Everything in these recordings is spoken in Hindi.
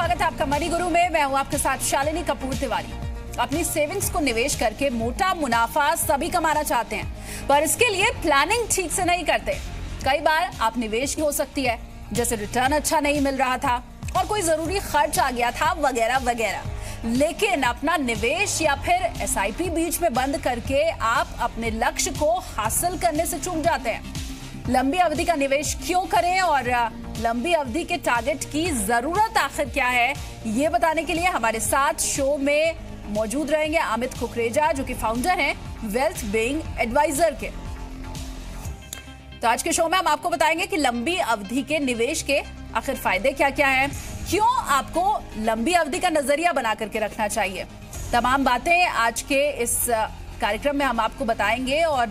स्वागत है आपका मनी गुरु में। मैं हूं आपके साथ शालिनी कपूर तिवारी। अपनी सेविंग्स को निवेश करके मोटा मुनाफा सभी कमाना चाहते हैं, पर इसके लिए प्लानिंग ठीक से नहीं करते। कई बार आप निवेश की हो सकती है, जैसे रिटर्न अच्छा नहीं मिल रहा था और कोई जरूरी खर्च आ गया था वगैरह वगैरह, लेकिन अपना निवेश या फिर एसआईपी बीच में बंद करके आप अपने लक्ष्य को हासिल करने से चूक जाते हैं। लंबी अवधि का निवेश क्यों करें और लंबी अवधि के टारगेट की जरूरत आखिर क्या है, ये बताने के लिए हमारे साथ शो में मौजूद रहेंगे अमित कुकरेजा, जो कि फाउंडर हैं वेल्थ बीइंग एडवाइजर के। तो आज के शो में हम आपको बताएंगे कि लंबी अवधि के निवेश के आखिर फायदे क्या क्या हैं, क्यों आपको लंबी अवधि का नजरिया बना करके रखना चाहिए। तमाम बातें आज के इस कार्यक्रम में हम आपको बताएंगे। और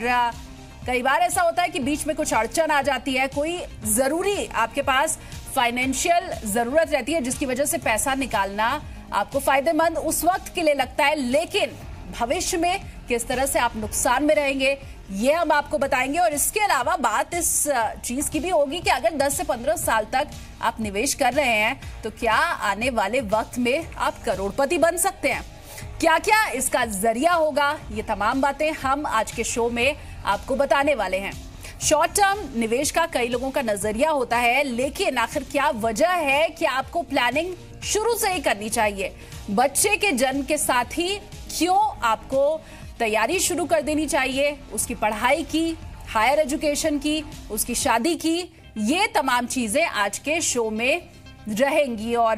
कई बार ऐसा होता है कि बीच में कुछ अड़चन आ जाती है, कोई जरूरी आपके पास फाइनेंशियल जरूरत रहती है जिसकी वजह से पैसा निकालना आपको फायदेमंद उस वक्त के लिए लगता है, लेकिन भविष्य में किस तरह से आप नुकसान में रहेंगे ये हम आपको बताएंगे। और इसके अलावा बात इस चीज की भी होगी कि अगर 10 से 15 साल तक आप निवेश कर रहे हैं तो क्या आने वाले वक्त में आप करोड़पति बन सकते हैं, क्या क्या इसका जरिया होगा, ये तमाम बातें हम आज के शो में आपको बताने वाले हैं। शॉर्ट टर्म निवेश का कई लोगों का नजरिया होता है, लेकिन आखिर क्या वजह है कि आपको प्लानिंग शुरू से ही करनी चाहिए। बच्चे के जन्म के साथ ही क्यों आपको तैयारी शुरू कर देनी चाहिए, उसकी पढ़ाई की, हायर एजुकेशन की, उसकी शादी की, ये तमाम चीजें आज के शो में रहेंगी। और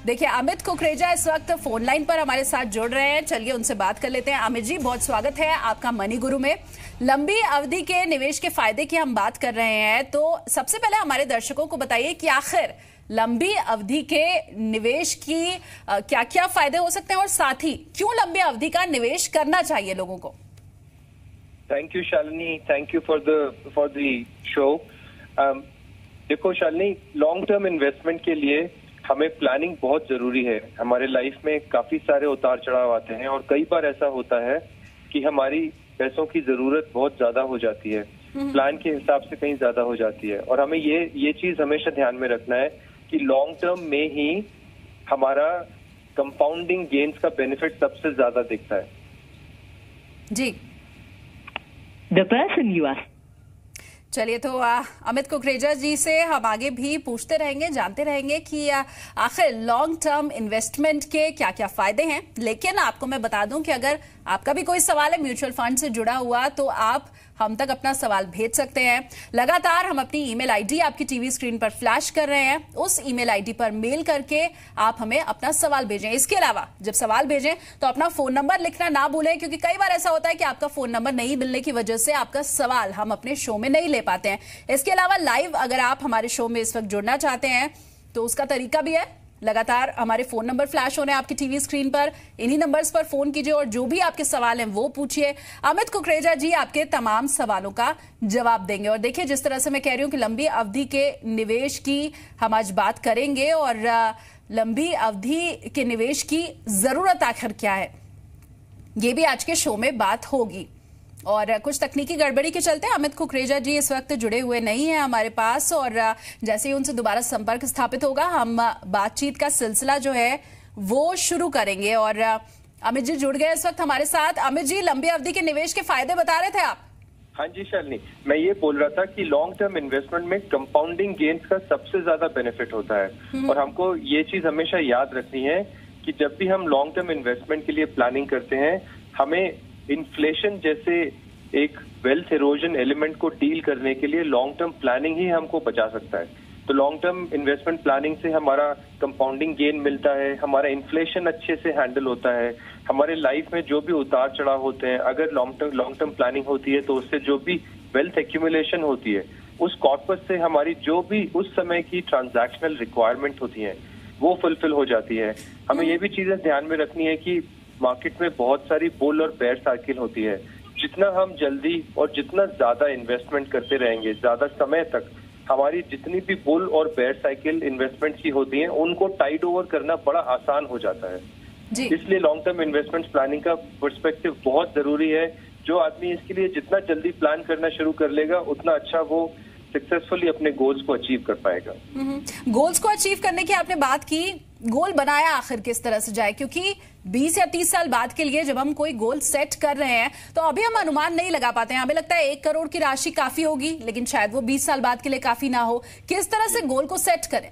देखिए अमित कुकरेजा इस वक्त फोन लाइन पर हमारे साथ जुड़ रहे हैं, चलिए उनसे बात कर लेते हैं। अमित जी, बहुत स्वागत है आपका मनी गुरु में। लंबी अवधि के निवेश के फायदे की हम बात कर रहे हैं, तो सबसे पहले हमारे दर्शकों को बताइए कि आखिर लंबी अवधि के निवेश की क्या क्या फायदे हो सकते हैं और साथ ही क्यों लंबी अवधि का निवेश करना चाहिए लोगों को। Thank you Shalini, thank you for the show. देखो शालिनी, लॉन्ग टर्म इन्वेस्टमेंट के लिए हमें प्लानिंग बहुत जरूरी है। हमारे लाइफ में काफी सारे उतार चढ़ाव आते हैं और कई बार ऐसा होता है कि हमारी पैसों की जरूरत बहुत ज्यादा हो जाती है, प्लान के हिसाब से कहीं ज्यादा हो जाती है। और हमें ये चीज हमेशा ध्यान में रखना है कि लॉन्ग टर्म में ही हमारा कंपाउंडिंग गेन्स का बेनिफिट सबसे ज्यादा दिखता है। जी, The person you are चलिए तो अमित कुकरेजा जी से हम आगे भी पूछते रहेंगे, जानते रहेंगे कि आखिर लॉन्ग टर्म इन्वेस्टमेंट के क्या क्या फायदे हैं। लेकिन आपको मैं बता दूं कि अगर आपका भी कोई सवाल है म्यूचुअल फंड से जुड़ा हुआ, तो आप हम तक अपना सवाल भेज सकते हैं। लगातार हम अपनी ईमेल आईडी आपकी टीवी स्क्रीन पर फ्लैश कर रहे हैं, उस ईमेल आईडी पर मेल करके आप हमें अपना सवाल भेजें। इसके अलावा जब सवाल भेजें तो अपना फोन नंबर लिखना ना भूलें, क्योंकि कई बार ऐसा होता है कि आपका फोन नंबर नहीं मिलने की वजह से आपका सवाल हम अपने शो में नहीं ले पाते हैं। इसके अलावा लाइव अगर आप हमारे शो में इस वक्त जुड़ना चाहते हैं तो उसका तरीका भी है, लगातार हमारे फोन नंबर फ्लैश हो रहे हैं आपकी टीवी स्क्रीन पर, इन्हीं नंबर्स पर फोन कीजिए और जो भी आपके सवाल हैं वो पूछिए। अमित कुकरेजा जी आपके तमाम सवालों का जवाब देंगे। और देखिए, जिस तरह से मैं कह रही हूं कि लंबी अवधि के निवेश की हम आज बात करेंगे और लंबी अवधि के निवेश की जरूरत आखिर क्या है, ये भी आज के शो में बात होगी। और कुछ तकनीकी गड़बड़ी के चलते अमित कुकरेजा जी इस वक्त जुड़े हुए नहीं हैं हमारे पास, और जैसे ही उनसे दोबारा संपर्क स्थापित होगा हम बातचीत का सिलसिला जो है वो शुरू करेंगे। और अमित जी जुड़ गए इस वक्त हमारे साथ। अमित जी, लंबी अवधि के निवेश के फायदे बता रहे थे आप। हाँ जी शालिनी, मैं ये बोल रहा था कि लॉन्ग टर्म इन्वेस्टमेंट में कंपाउंडिंग गेन्स का सबसे ज्यादा बेनिफिट होता है। और हमको ये चीज हमेशा याद रखनी है कि जब भी हम लॉन्ग टर्म इन्वेस्टमेंट के लिए प्लानिंग करते हैं, हमें इन्फ्लेशन जैसे एक वेल्थ इरोजन एलिमेंट को डील करने के लिए लॉन्ग टर्म प्लानिंग ही हमको बचा सकता है। तो लॉन्ग टर्म इन्वेस्टमेंट प्लानिंग से हमारा कंपाउंडिंग गेन मिलता है, हमारा इन्फ्लेशन अच्छे से हैंडल होता है, हमारे लाइफ में जो भी उतार चढ़ाव होते हैं, अगर लॉन्ग टर्म प्लानिंग होती है तो उससे जो भी वेल्थ एक्यूमुलेशन होती है, उस कॉर्पस से हमारी जो भी उस समय की ट्रांजैक्शनल रिक्वायरमेंट होती है वो फुलफिल हो जाती है। हमें ये भी चीजें ध्यान में रखनी है कि मार्केट में बहुत सारी बुल और बेयर साइकिल होती है। जितना हम जल्दी और जितना ज्यादा इन्वेस्टमेंट करते रहेंगे, ज्यादा समय तक हमारी जितनी भी बुल और बेयर साइकिल इन्वेस्टमेंट की होती हैं, उनको टाइड ओवर करना बड़ा आसान हो जाता है जी। इसलिए लॉन्ग टर्म इन्वेस्टमेंट प्लानिंग का पर्सपेक्टिव बहुत जरूरी है। जो आदमी इसके लिए जितना जल्दी प्लान करना शुरू कर लेगा, उतना अच्छा वो सक्सेसफुली अपने गोल्स को अचीव कर पाएगा। गोल्स को अचीव करने की आपने बात की, गोल बनाया आखिर किस तरह से जाए, क्योंकि 20 या 30 साल बाद के लिए जब हम कोई गोल सेट कर रहे हैं तो अभी हम अनुमान नहीं लगा पाते हैं। हमें लगता है 1 करोड़ की राशि काफी होगी, लेकिन शायद वो 20 साल बाद के लिए काफी ना हो। किस तरह से गोल को सेट करें?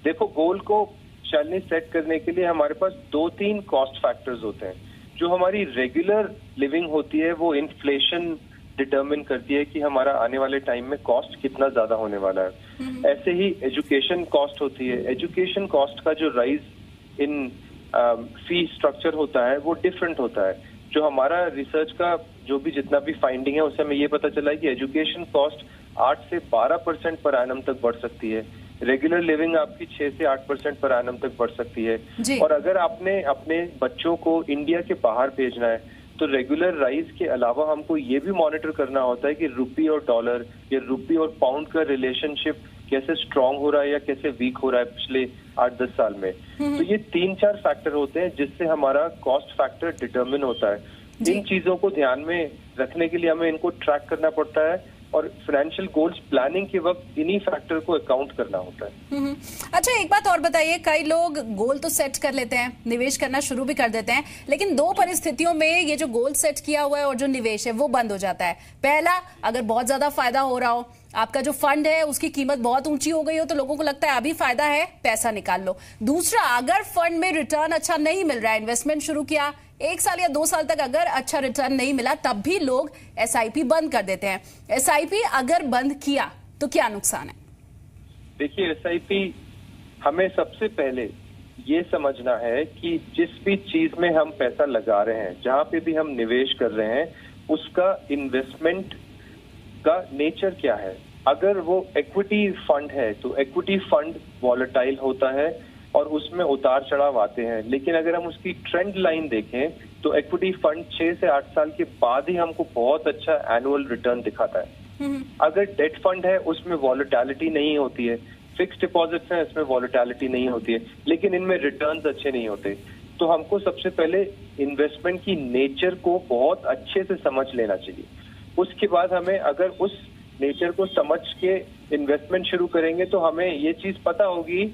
देखो, गोल को शालिनी सेट करने के लिए हमारे पास 2-3 कॉस्ट फैक्टर्स होते हैं। जो हमारी रेगुलर लिविंग होती है वो इन्फ्लेशन डिटरमिन करती है कि हमारा आने वाले टाइम में कॉस्ट कितना ज्यादा होने वाला है। ऐसे ही एजुकेशन कॉस्ट होती है। एजुकेशन कॉस्ट का जो राइज इन फी स्ट्रक्चर होता है वो डिफरेंट होता है। जो हमारा रिसर्च का जो भी जितना भी फाइंडिंग है उससे हमें ये पता चला है कि एजुकेशन कॉस्ट 8 से 12% पर एनम तक बढ़ सकती है। रेगुलर लिविंग आपकी 6 से 8% पर एनम तक बढ़ सकती है। और अगर आपने अपने बच्चों को इंडिया के बाहर भेजना है तो रेगुलर राइज के अलावा हमको ये भी मॉनिटर करना होता है कि रुपी और डॉलर या रुपी और पाउंड का रिलेशनशिप कैसे स्ट्रांग हो रहा है या कैसे वीक हो रहा है पिछले 8-10 साल में। तो ये 3-4 फैक्टर होते हैं जिससे हमारा कॉस्ट फैक्टर डिटरमिन होता है। इन चीजों को ध्यान में रखने के लिए हमें इनको ट्रैक करना पड़ता है और फाइनेंशियल गोल्स प्लानिंग के वक्त इन्हीं फैक्टर को अकाउंट करना होता है। अच्छा, एक बात और बताइए, कई लोग गोल तो सेट कर लेते हैं, निवेश करना शुरू भी कर देते हैं, लेकिन 2 परिस्थितियों में ये जो गोल सेट किया हुआ है और जो निवेश है वो बंद हो जाता है। पहला, अगर बहुत ज्यादा फायदा हो रहा हो, आपका जो फंड है उसकी कीमत बहुत ऊंची हो गई हो तो लोगों को लगता है अभी फायदा है, पैसा निकाल लो। दूसरा, अगर फंड में रिटर्न अच्छा नहीं मिल रहा है, इन्वेस्टमेंट शुरू किया 1 साल या 2 साल तक अगर अच्छा रिटर्न नहीं मिला तब भी लोग SIP बंद कर देते हैं। SIP अगर बंद किया तो क्या नुकसान है? देखिए, SIP हमें सबसे पहले ये समझना है कि जिस भी चीज में हम पैसा लगा रहे हैं, जहां पे भी हम निवेश कर रहे हैं, उसका इन्वेस्टमेंट का नेचर क्या है। अगर वो इक्विटी फंड है तो इक्विटी फंड वॉलेटाइल होता है और उसमें उतार चढ़ाव आते हैं। लेकिन अगर हम उसकी ट्रेंड लाइन देखें तो इक्विटी फंड 6 से 8 साल के बाद ही हमको बहुत अच्छा एनुअल रिटर्न दिखाता है। अगर डेट फंड है उसमें वॉलेटिलिटी नहीं होती है, फिक्स्ड डिपॉजिट्स हैं इसमें वॉलेटिलिटी नहीं होती है, लेकिन इनमें रिटर्न्स अच्छे नहीं होते। तो हमको सबसे पहले इन्वेस्टमेंट की नेचर को बहुत अच्छे से समझ लेना चाहिए। उसके बाद हमें अगर उस नेचर को समझ के इन्वेस्टमेंट शुरू करेंगे तो हमें ये चीज पता होगी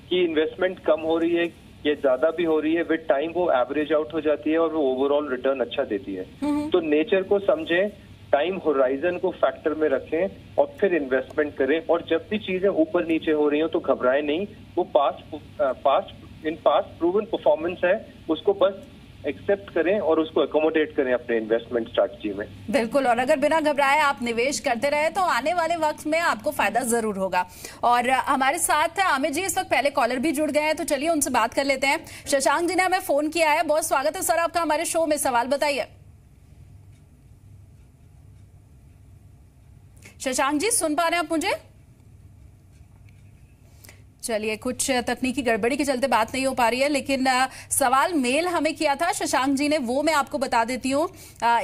कि इन्वेस्टमेंट कम हो रही है या ज्यादा भी हो रही है, विद टाइम वो एवरेज आउट हो जाती है और वो ओवरऑल रिटर्न अच्छा देती है। तो नेचर को समझें, टाइम होराइजन को फैक्टर में रखें और फिर इन्वेस्टमेंट करें। और जब भी चीजें ऊपर नीचे हो रही हो तो घबराएं नहीं। वो पास्ट प्रूवन परफॉर्मेंस है, उसको बस एक्सेप्ट करें और उसको अकोमोडेट करें अपने इन्वेस्टमेंट स्ट्रैटेजी में। बिल्कुल, और अगर बिना घबराए आप निवेश करते रहे तो आने वाले वक्त में आपको फायदा जरूर होगा। और हमारे साथ अमित जी इस वक्त पहले कॉलर भी जुड़ गए हैं, तो चलिए उनसे बात कर लेते हैं। शशांक जी ने हमें फोन किया है, बहुत स्वागत है सर आपका हमारे शो में। सवाल बताइए। शशांक जी, सुन पा रहे हैं आप मुझे? चलिए, कुछ तकनीकी गड़बड़ी के चलते बात नहीं हो पा रही है, लेकिन सवाल मेल हमें किया था शशांक जी ने, वो मैं आपको बता देती हूँ।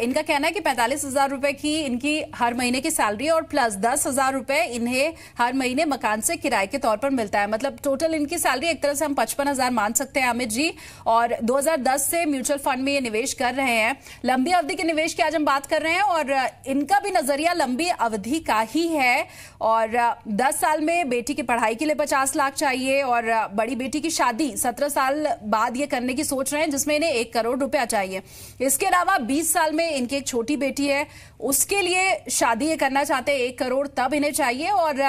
इनका कहना है कि 45,000 रुपए की इनकी हर महीने की सैलरी और प्लस 10,000 रुपए इन्हें हर महीने मकान से किराए के तौर पर मिलता है। मतलब टोटल इनकी सैलरी एक तरह से हम 55,000 मान सकते हैं अमित जी। और 2010 से म्यूचुअल फंड में ये निवेश कर रहे हैं। लंबी अवधि के निवेश की आज हम बात कर रहे हैं और इनका भी नजरिया लंबी अवधि का ही है। और 10 साल में बेटी की पढ़ाई के लिए 50 लाख चाहिए और बड़ी बेटी की शादी 17 साल बाद ये करने की सोच रहे हैं, जिसमें इन्हें 1 करोड़ रुपया चाहिए। इसके अलावा 20 साल में इनकी एक छोटी बेटी है, उसके लिए शादी ये करना चाहते हैं, 1 करोड़ तब इन्हें चाहिए। और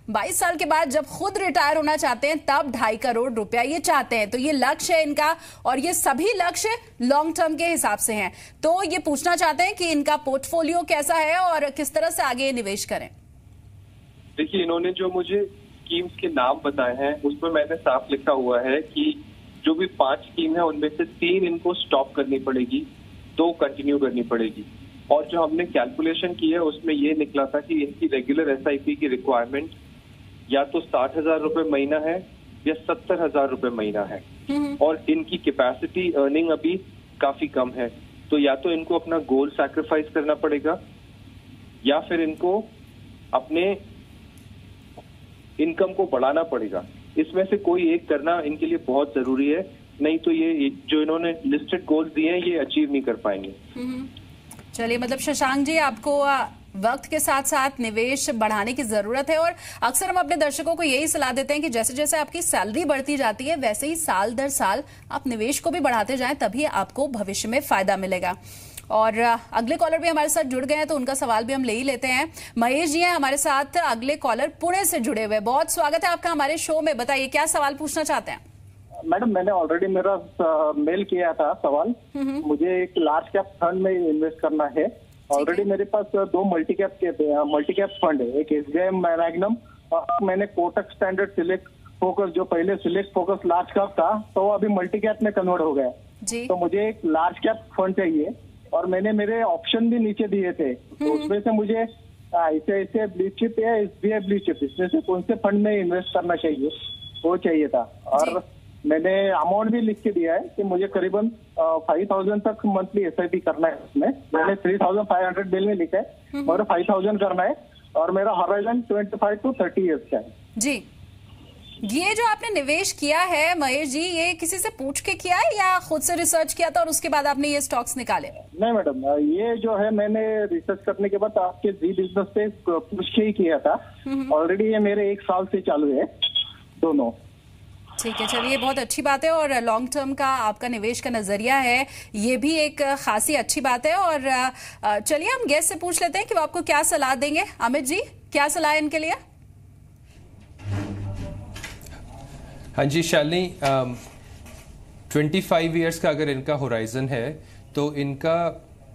22 साल के बाद जब खुद रिटायर होना चाहते हैं तब 2.5 करोड़ रुपया ये चाहते हैं। तो ये लक्ष्य है इनका और ये सभी लक्ष्य लॉन्ग टर्म के हिसाब से हैं। तो ये पूछना चाहते हैं कि इनका पोर्टफोलियो कैसा है और किस तरह से आगे निवेश करें। देखिए, इन्होंने जो मुझे स्कीम्स के नाम बताए हैं उसमें मैंने साफ लिखा हुआ है कि जो भी 5 स्कीम है उनमें से 3 इनको स्टॉप करनी पड़ेगी, 2 कंटिन्यू करनी पड़ेगी। और जो हमने कैलकुलेशन की है उसमें ये निकला था कि इनकी रेगुलर SIP की रिक्वायरमेंट या तो 60,000 रुपए महीना है या 70,000 रुपए महीना है। और इनकी कैपेसिटी अर्निंग अभी काफी कम है, तो या तो इनको अपना गोल सैक्रिफाइस करना पड़ेगा या फिर इनको अपने इनकम को बढ़ाना पड़ेगा। इसमें से कोई एक करना इनके लिए बहुत जरूरी है, नहीं तो ये जो इन्होंने लिस्टेड गोल्स दिए हैं ये अचीव नहीं कर पाएंगे। चलिए, मतलब शशांक जी आपको वक्त के साथ साथ निवेश बढ़ाने की जरूरत है और अक्सर हम अपने दर्शकों को यही सलाह देते हैं कि जैसे जैसे आपकी सैलरी बढ़ती जाती है वैसे ही साल दर साल आप निवेश को भी बढ़ाते जाएं, तभी आपको भविष्य में फायदा मिलेगा। और अगले कॉलर भी हमारे साथ जुड़ गए हैं तो उनका सवाल भी हम ले ही लेते हैं। महेश जी हैं हमारे साथ, अगले कॉलर पुणे से जुड़े हुए। बहुत स्वागत है आपका हमारे शो में। बताइए क्या सवाल पूछना चाहते हैं? मैडम मैंने ऑलरेडी मेरा मेल किया था सवाल। मुझे एक लार्ज कैप फंड में इन्वेस्ट करना है। ऑलरेडी मेरे पास 2 मल्टी कैप फंड है, एक SBI मैग्नम और मैंने कोटक स्टैंडर्ड सिलेक्ट फोकस, जो पहले सिलेक्ट फोकस लार्ज कैप था तो वो अभी मल्टी कैप में कन्वर्ट हो गया जी। तो मुझे एक लार्ज कैप फंड चाहिए और मैंने मेरे ऑप्शन भी नीचे दिए थे, तो उसमें से मुझे ICICI ब्लू चिप या SBI ब्लू चिप, इसमें से कौन से फंड में इन्वेस्ट करना चाहिए वो चाहिए था। और मैंने अमाउंट भी लिख के दिया है कि मुझे करीबन 5,000 तक मंथली SIP करना है। इसमें मैंने 3,500 बिल में लिखा है और 5,000 करना है और मेरा हॉराइजन 25 to 30 ईयर्स का है जी। ये जो आपने निवेश किया है महेश जी, ये किसी से पूछ के किया है या खुद से रिसर्च किया था और उसके बाद आपने ये स्टॉक्स निकाले? नहीं मैडम, ये जो है मैंने रिसर्च करने के बाद आपके जी बिजनेस से पूछ के ही किया था। ऑलरेडी ये मेरे 1 साल से चालू है दोनों। ठीक है, चलिए बहुत अच्छी बात है और लॉन्ग टर्म का आपका निवेश का नजरिया है, ये भी एक खासी अच्छी बात है। और चलिए हम गेस्ट से पूछ लेते हैं कि वो आपको क्या सलाह देंगे। अमित जी, क्या सलाह है इनके लिए? हाँ जी शालिनी, 25 इयर्स का अगर इनका होराइजन है तो इनका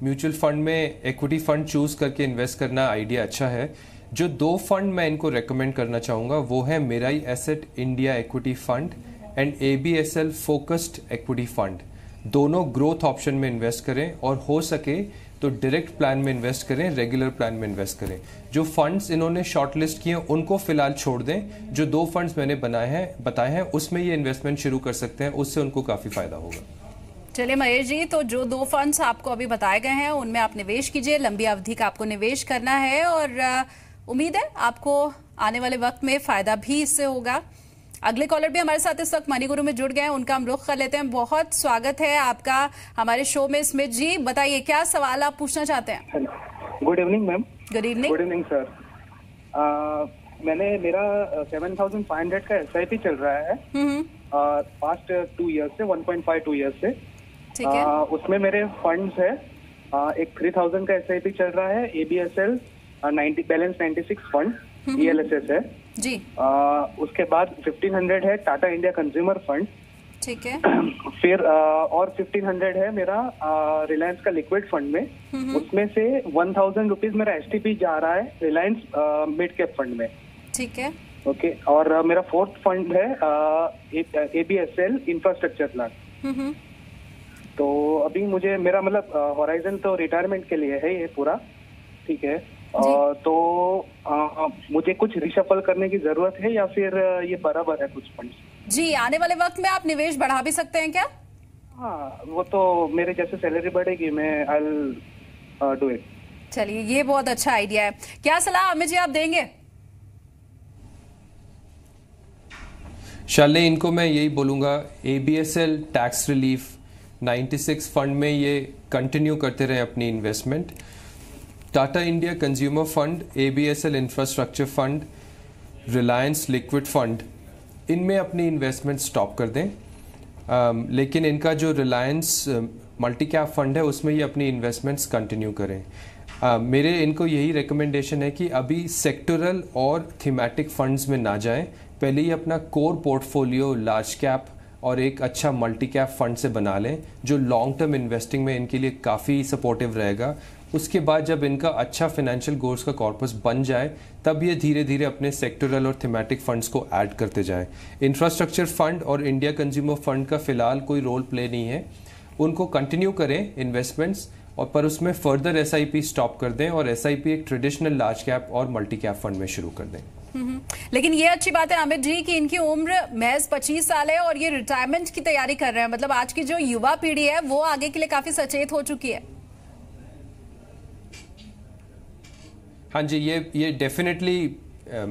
म्यूचुअल फंड में इक्विटी फंड चूज करके इन्वेस्ट करना आइडिया अच्छा है। जो 2 फंड मैं इनको रेकमेंड करना चाहूँगा वो है Mirae asset India equity fund and ABSL focused equity fund. दोनों ग्रोथ ऑप्शन में इन्वेस्ट करें और हो सके तो डायरेक्ट प्लान में इन्वेस्ट करें, रेगुलर प्लान में इन्वेस्ट करें। जो फंड्स इन्होंने शॉर्टलिस्ट किए उनको फिलहाल छोड़ दें। जो 2 फंड्स मैंने बताए हैं उसमें ये इन्वेस्टमेंट शुरू कर सकते हैं, उससे उनको काफ़ी फायदा होगा। चलिए महेश जी, तो जो 2 फंड्स आपको अभी बताए गए हैं उनमें आप निवेश कीजिए। लंबी अवधि का आपको निवेश करना है और उम्मीद है आपको आने वाले वक्त में फायदा भी इससे होगा। अगले कॉलर भी हमारे साथ इस वक्त मनीगुरु में जुड़ गए हैं, उनका हम रुख कर लेते हैं। बहुत स्वागत है आपका हमारे शो में। स्मिथ जी बताइए क्या सवाल आप पूछना चाहते हैं? Good evening ma'am. Good evening. Good evening sir. मैंने मेरा 7,500 का SIP चल रहा है पास्ट 2 ईयर्स से, 1.52 ईयर्स से। ठीक है। उसमें मेरे फंड्स है, एक 3,000 का SIP चल रहा है ABSL बैलेंस 96 फंड ELSS है जी। उसके बाद 1,500 है टाटा इंडिया कंज्यूमर फंड। ठीक है। फिर और 1,500 है मेरा रिलायंस का लिक्विड फंड में। उसमें से 1,000 रुपीज मेरा STP जा रहा है रिलायंस मिड कैप फंड में। ठीक है। ओके। और मेरा 4th फंड है ABSL इंफ्रास्ट्रक्चर प्लान। तो अभी मुझे मेरा मतलब होराइजन तो रिटायरमेंट के लिए है ये पूरा, ठीक है। तो मुझे कुछ रिशफल करने की जरूरत है या फिर ये बराबर है कुछ फंड? जी, आने वाले वक्त में आप निवेश बढ़ा भी सकते हैं क्या? हाँ, वो तो मेरे जैसे सैलरी बढ़ेगी मैं आई विल डू इट। चलिए, ये बहुत अच्छा आइडिया है। क्या सलाह अमित जी आप देंगे? शालिनी, इनको मैं यही बोलूँगा ABSL टैक्स रिलीफ 96 फंड में ये कंटिन्यू करते रहे अपनी investment. Tata India consumer fund, ABSL infrastructure fund, Reliance liquid fund, इनमें अपनी इन्वेस्टमेंट स्टॉप कर दें। लेकिन इनका जो रिलायंस मल्टी कैप फंड है उसमें ये अपनी इन्वेस्टमेंट्स कंटिन्यू करें। मेरे इनको यही रिकमेंडेशन है कि अभी सेक्टरल और थीमेटिक फंड्स में ना जाएं, पहले ही अपना कोर पोर्टफोलियो लार्ज कैप और एक अच्छा मल्टी कैप फंड से बना लें जो लॉन्ग टर्म इन्वेस्टिंग में इनके लिए काफ़ी सपोर्टिव रहेगा। उसके बाद जब इनका अच्छा फाइनेंशियल गोल्स का कॉर्पस बन जाए तब ये धीरे धीरे अपने सेक्टरल और थीमेटिक फंड्स को ऐड करते जाएं। इंफ्रास्ट्रक्चर फंड और इंडिया कंज्यूमर फंड का फिलहाल कोई रोल प्ले नहीं है, उनको कंटिन्यू करें इन्वेस्टमेंट्स और पर उसमें फर्दर SIP स्टॉप कर दें और SIP एक ट्रेडिशनल लार्ज कैप और मल्टी कैप फंड में शुरू कर दें। लेकिन ये अच्छी बात है अमित जी कि इनकी उम्र महज 25 साल है और ये रिटायरमेंट की तैयारी कर रहे हैं। मतलब आज की जो युवा पीढ़ी है वो आगे के लिए काफी सचेत हो चुकी है। हाँ जी, ये डेफिनेटली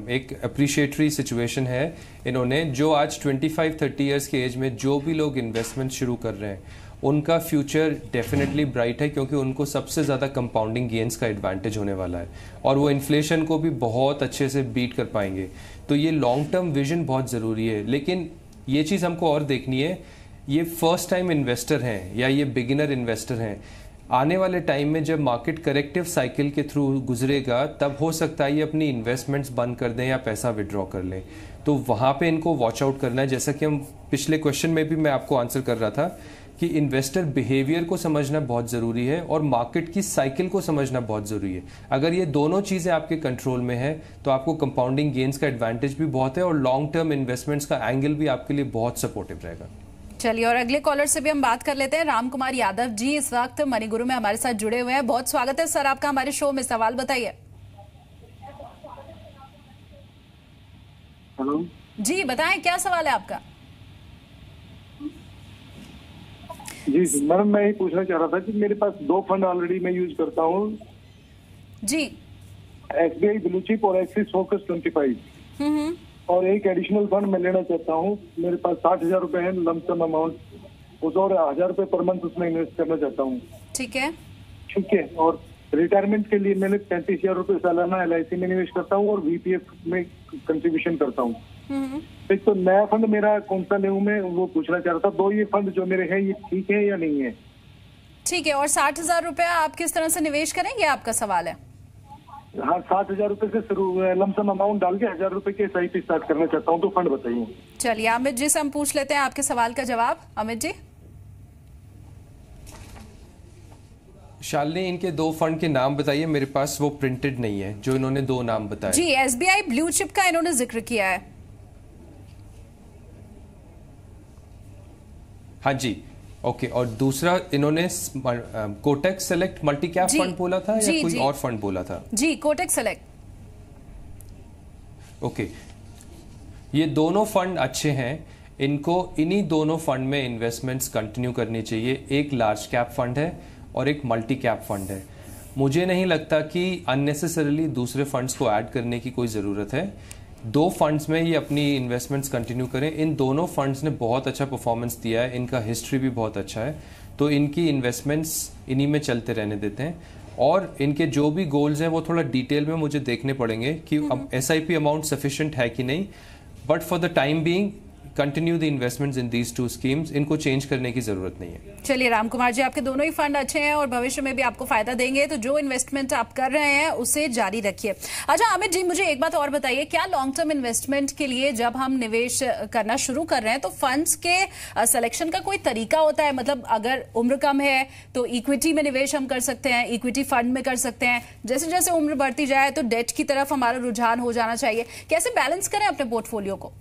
एक अप्रिशिएटरी सिचुएशन है। इन्होंने जो आज 25-30 इयर्स के एज में जो भी लोग इन्वेस्टमेंट शुरू कर रहे हैं उनका फ्यूचर डेफिनेटली ब्राइट है, क्योंकि उनको सबसे ज़्यादा कंपाउंडिंग गेन्स का एडवांटेज होने वाला है और वो इन्फ्लेशन को भी बहुत अच्छे से बीट कर पाएंगे। तो ये लॉन्ग टर्म विजन बहुत ज़रूरी है। लेकिन ये चीज़ हमको और देखनी है, ये फर्स्ट टाइम इन्वेस्टर हैं या ये बिगिनर इन्वेस्टर हैं, आने वाले टाइम में जब मार्केट करेक्टिव साइकिल के थ्रू गुजरेगा तब हो सकता है ये अपनी इन्वेस्टमेंट्स बंद कर दें या पैसा विड्रॉ कर लें। तो वहाँ पे इनको वॉच आउट करना है। जैसा कि हम पिछले क्वेश्चन में भी मैं आपको आंसर कर रहा था कि इन्वेस्टर बिहेवियर को समझना बहुत ज़रूरी है और मार्केट की साइकिल को समझना बहुत ज़रूरी है। अगर ये दोनों चीज़ें आपके कंट्रोल में है तो आपको कंपाउंडिंग गेन्स का एडवांटेज भी बहुत है और लॉन्ग टर्म इन्वेस्टमेंट्स का एंगल भी आपके लिए बहुत सपोर्टिव रहेगा। चलिए, और अगले कॉलर से भी हम बात कर लेते हैं। राम कुमार यादव जी इस वक्त मणिगुरु में हमारे साथ जुड़े हुए हैं। बहुत स्वागत है सर आपका हमारे शो में। सवाल बताइए। हेलो जी, बताएं क्या सवाल है आपका। जी मैडम, मैं ये पूछना चाह रहा था कि मेरे पास 2 फंड ऑलरेडी मैं यूज करता हूँ जी। SBI ब्लू चिप और एक्सिस फोकस 25 और एक एडिशनल फंड मैं लेना चाहता हूँ। मेरे पास 60,000 रुपए है लमसम अमाउंट, उस और 1,000 रुपए पर मंथ उसमें इन्वेस्ट करना चाहता हूँ। ठीक है। ठीक है। और रिटायरमेंट के लिए मैंने 35,000 रुपए सालाना LIC में निवेश करता हूँ और VPF में कंट्रीब्यूशन करता हूँ। एक तो नया फंड मेरा कौन सा लेऊं मैं वो पूछना चाह रहा था। 2 ये फंड जो मेरे हैं ये ठीक है या नहीं है? ठीक है। और 60,000 रुपया आप किस तरह से निवेश करेंगे, आपका सवाल है। हाँ, 60,000 रुपए से शुरू लमसम अमाउंट डाल के 1,000 रुपए के SIP स्टार्ट करना चाहता हूँ। तो फंड बताइए। चलिए अमित जी से हम पूछ लेते हैं आपके सवाल का जवाब। अमित जी। शालिनी, इनके 2 फंड के नाम बताइए। मेरे पास वो प्रिंटेड नहीं है जो इन्होंने 2 नाम बताए। जी, SBI ब्लू चिप का इन्होंने जिक्र किया है। हाँ जी, ओके। और दूसरा इन्होंने Kotak select multi cap fund बोला था या कोई और फंड बोला था? जी, कोटक सेलेक्ट। ओके, ये दोनों फंड अच्छे हैं। इनको इन्हीं दोनों फंड में इन्वेस्टमेंट्स कंटिन्यू करनी चाहिए। एक लार्ज कैप फंड है और एक मल्टी कैप फंड है। मुझे नहीं लगता कि अननेसेसरीली दूसरे फंड्स को ऐड करने की कोई ज़रूरत है। 2 फंड्स में ये अपनी इन्वेस्टमेंट्स कंटिन्यू करें। इन दोनों फंड्स ने बहुत अच्छा परफॉर्मेंस दिया है, इनका हिस्ट्री भी बहुत अच्छा है, तो इनकी इन्वेस्टमेंट्स इन्हीं में चलते रहने देते हैं। और इनके जो भी गोल्स हैं वो थोड़ा डिटेल में मुझे देखने पड़ेंगे कि अब SIP अमाउंट सफिशिएंट है कि नहीं। But for the time being continue the investments in these 2 schemes. इनको चेंज करने की जरूरत नहीं है। चलिए राम कुमार जी, आपके दोनों ही फंड अच्छे हैं और भविष्य में भी आपको फायदा देंगे, तो जो इन्वेस्टमेंट आप कर रहे हैं उसे जारी रखिए। अच्छा अमित जी, मुझे एक बात और बताइए, क्या लॉन्ग टर्म इन्वेस्टमेंट के लिए जब हम निवेश करना शुरू कर रहे हैं तो फंड्स के सिलेक्शन का कोई तरीका होता है? मतलब अगर उम्र कम है तो इक्विटी में निवेश हम कर सकते हैं, इक्विटी फंड में कर सकते हैं, जैसे जैसे उम्र बढ़ती जाए तो डेट की तरफ हमारा रुझान हो जाना चाहिए। कैसे बैलेंस करें अपने पोर्टफोलियो को?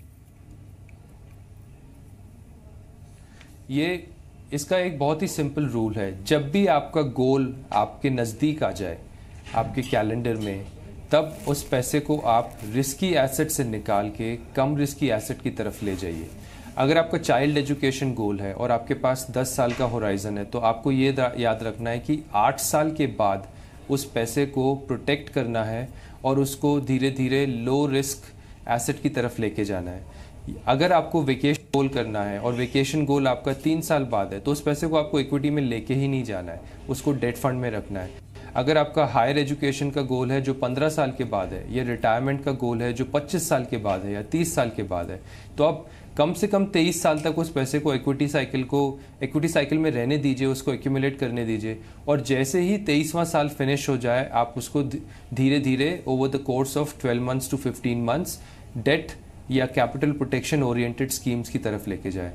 ये इसका एक बहुत ही सिंपल रूल है। जब भी आपका गोल आपके नज़दीक आ जाए आपके कैलेंडर में, तब उस पैसे को आप रिस्की एसेट से निकाल के कम रिस्की एसेट की तरफ ले जाइए। अगर आपका चाइल्ड एजुकेशन गोल है और आपके पास 10 साल का होराइजन है, तो आपको ये याद रखना है कि 8 साल के बाद उस पैसे को प्रोटेक्ट करना है और उसको धीरे धीरे लो रिस्क एसेट की तरफ लेके जाना है। अगर आपको वेकेशन गोल करना है और वेकेशन गोल आपका 3 साल बाद है, तो उस पैसे को आपको इक्विटी में लेके ही नहीं जाना है, उसको डेट फंड में रखना है। अगर आपका हायर एजुकेशन का गोल है जो 15 साल के बाद है, या रिटायरमेंट का गोल है जो 25 साल के बाद है या 30 साल के बाद है, तो आप कम से कम 23 साल तक उस पैसे को इक्विटी साइकिल में रहने दीजिए, उसको एक्यूमुलेट करने दीजिए। और जैसे ही 23वां साल फिनिश हो जाए, आप उसको धीरे धीरे over the course of 12 months to 15 months debt या कैपिटल प्रोटेक्शन ओरिएंटेड स्कीम्स की तरफ लेके जाए।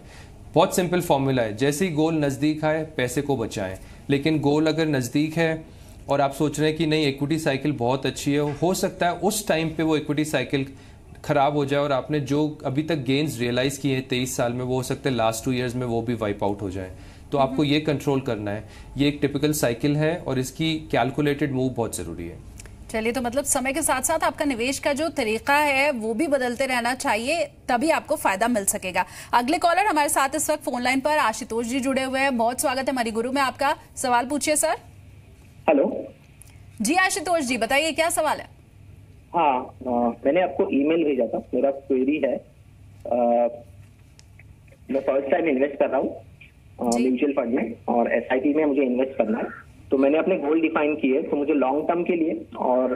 बहुत सिंपल फॉर्मूला है। जैसे ही गोल नज़दीक आए पैसे को बचाएं। लेकिन गोल अगर नज़दीक है और आप सोच रहे हैं कि नहीं इक्विटी साइकिल बहुत अच्छी है, हो सकता है उस टाइम पे वो इक्विटी साइकिल खराब हो जाए और आपने जो अभी तक गेन्स रियलाइज किए हैं 23 साल में, वो हो सकता है लास्ट 2 ईयर्स में वो भी वाइप आउट हो जाए। तो आपको ये कंट्रोल करना है। ये एक टिपिकल साइकिल है और इसकी कैलकुलेटेड मूव बहुत ज़रूरी है। चलिए, तो मतलब समय के साथ साथ आपका निवेश का जो तरीका है वो भी बदलते रहना चाहिए, तभी आपको फायदा मिल सकेगा। अगले कॉलर हमारे साथ इस वक्त फोन लाइन पर आशुतोष जी जुड़े हुए हैं। बहुत स्वागत है मणिगुरु में आपका। सवाल पूछिए सर। हेलो जी आशुतोष जी, बताइए क्या सवाल है? हाँ, मैंने आपको ईमेल भेजा था। मेरा क्वेरी है, मैं फर्स्ट टाइम इन्वेस्ट कर रहा हूँ म्यूचुअल फंड में और SIP में मुझे इन्वेस्ट करना है। तो मैंने अपने गोल डिफाइन किए। तो मुझे लॉन्ग टर्म के लिए और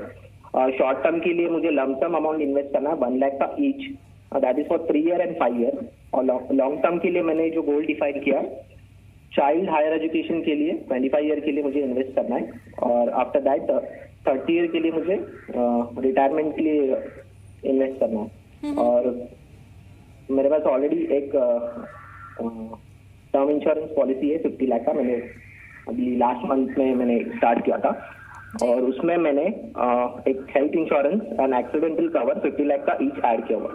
शॉर्ट टर्म के लिए मुझे लमसम अमाउंट इन्वेस्ट करना है 1 लाख का each, that is for 3 year and 5 year. और लॉन्ग टर्म के लिए मैंने जो गोल डिफाइन किया, चाइल्ड हायर एजुकेशन के लिए 25 ईयर के लिए मुझे इन्वेस्ट करना है, और आफ्टर दैट 30 ईयर के लिए मुझे रिटायरमेंट के लिए इन्वेस्ट करना है। और मेरे पास ऑलरेडी एक टर्म इंश्योरेंस पॉलिसी है 50 लाख का, मैंने अभी लास्ट मंथ में मैंने स्टार्ट किया था, और उसमें मैंने एक health insurance and accidental cover 50 lakh का ईच ऐड किया हुआ।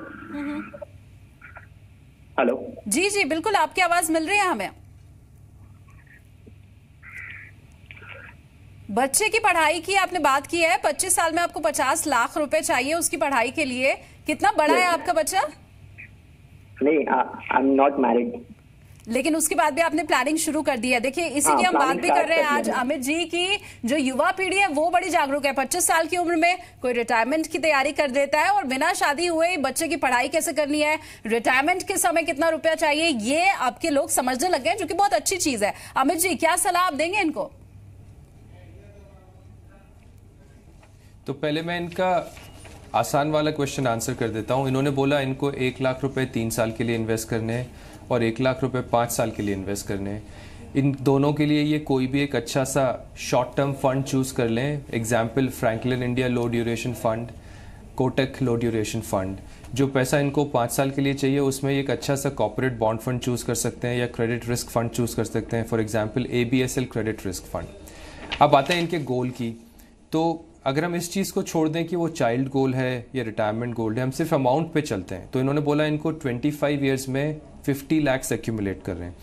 हेलो जी जी बिल्कुल, आपकी आवाज मिल रही है हमें। बच्चे की पढ़ाई की आपने बात की है, 25 साल में आपको 50 लाख रुपए चाहिए उसकी पढ़ाई के लिए। कितना बड़ा है आपका बच्चा? नहीं, आई एम नॉट मैरिड। लेकिन उसके बाद भी आपने प्लानिंग शुरू कर दी है। देखिए इसी की हम बात भी कर रहे हैं आज अमित जी की जो युवा पीढ़ी है वो बड़ी जागरूक है। 25 साल की उम्र में कोई रिटायरमेंट की तैयारी कर देता है और बिना शादी हुए ही बच्चे की पढ़ाई कैसे करनी है, रिटायरमेंट के समय कितना रुपया चाहिए, ये आपके लोग समझने लग गए, जो कि बहुत अच्छी चीज है। अमित जी क्या सलाह आप देंगे इनको? तो पहले मैं इनका आसान वाला क्वेश्चन आंसर कर देता हूं। इन्होंने बोला इनको 1 लाख रुपए 3 साल के लिए इन्वेस्ट करने हैं और 1 लाख रुपए 5 साल के लिए इन्वेस्ट करने हैं। इन दोनों के लिए ये कोई भी एक अच्छा सा शॉर्ट टर्म फंड चूज कर लें। एग्जाम्पल फ्रैंकलिन इंडिया लो ड्यूरेशन फंड, कोटक लो ड्यूरेशन फंड। जो पैसा इनको 5 साल के लिए चाहिए उसमें एक अच्छा सा कॉर्पोरेट बॉन्ड फंड चूज कर सकते हैं या क्रेडिट रिस्क फंड चूज कर सकते हैं, for example ABSL credit risk fund. अब आते हैं इनके गोल की। तो अगर हम इस चीज़ को छोड़ दें कि वो चाइल्ड गोल है या रिटायरमेंट गोल है, हम सिर्फ अमाउंट पे चलते हैं। तो इन्होंने बोला इनको 25 ईयर्स में 50 लाख एक्यूमुलेट कर रहे हैं।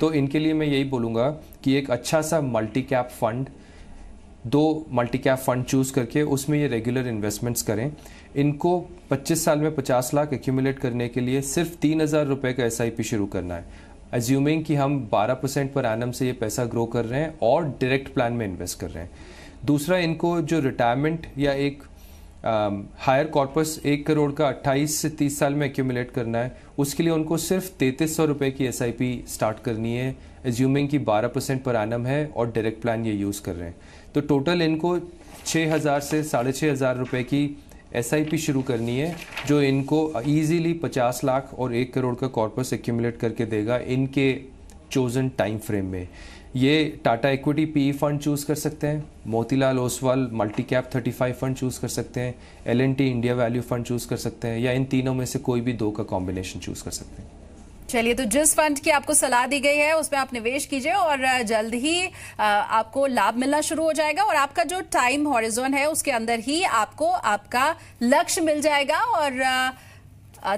तो इनके लिए मैं यही बोलूँगा कि एक अच्छा सा multi cap fund, 2 multi cap fund choose करके उसमें ये रेगुलर इन्वेस्टमेंट्स करें। इनको 25 साल में 50 लाख एक्यूमुलेट करने के लिए सिर्फ 3,000 रुपये का SIP शुरू करना है, एज्यूमिंग कि हम 12% पर एनम से ये पैसा ग्रो कर रहे हैं और डायरेक्ट प्लान में इन्वेस्ट कर रहे हैं। दूसरा, इनको जो रिटायरमेंट या एक हायर कॉर्पस 1 करोड़ का 28 से 30 साल में एक्यूमुलेट करना है, उसके लिए उनको सिर्फ 3300 रुपये की SIP स्टार्ट करनी है, एज्यूमिंग कि 12% पर एनम है और डायरेक्ट प्लान ये यूज़ कर रहे हैं। तो टोटल इनको 6,000 से 6,500 रुपये की SIP शुरू करनी है, जो इनको ईजीली 50 लाख और 1 करोड़ का कॉर्पस एक्यूमुलेट करके देगा इनके चोजन टाइम फ्रेम में। ये Tata equity PE fund choose कर सकते हैं, Motilal Oswal multi cap 35 fund choose कर सकते हैं, L&T India value fund choose कर सकते हैं, या इन तीनों में से कोई भी 2 का कॉम्बिनेशन चूज़ कर सकते हैं। चलिए, तो जिस फंड की आपको सलाह दी गई है उसमें आप निवेश कीजिए और जल्द ही आपको लाभ मिलना शुरू हो जाएगा और आपका जो टाइम हॉरिजॉन है उसके अंदर ही आपको आपका लक्ष्य मिल जाएगा। और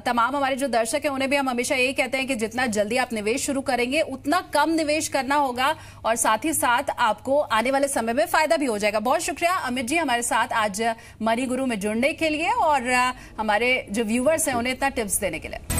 तमाम हमारे जो दर्शक हैं उन्हें भी हम हमेशा यही कहते हैं कि जितना जल्दी आप निवेश शुरू करेंगे उतना कम निवेश करना होगा और साथ ही साथ आपको आने वाले समय में फायदा भी हो जाएगा। बहुत शुक्रिया अमित जी हमारे साथ आज मनी गुरु में जुड़ने के लिए और हमारे जो व्यूवर्स हैं उन्हें इतना टिप्स देने के लिए।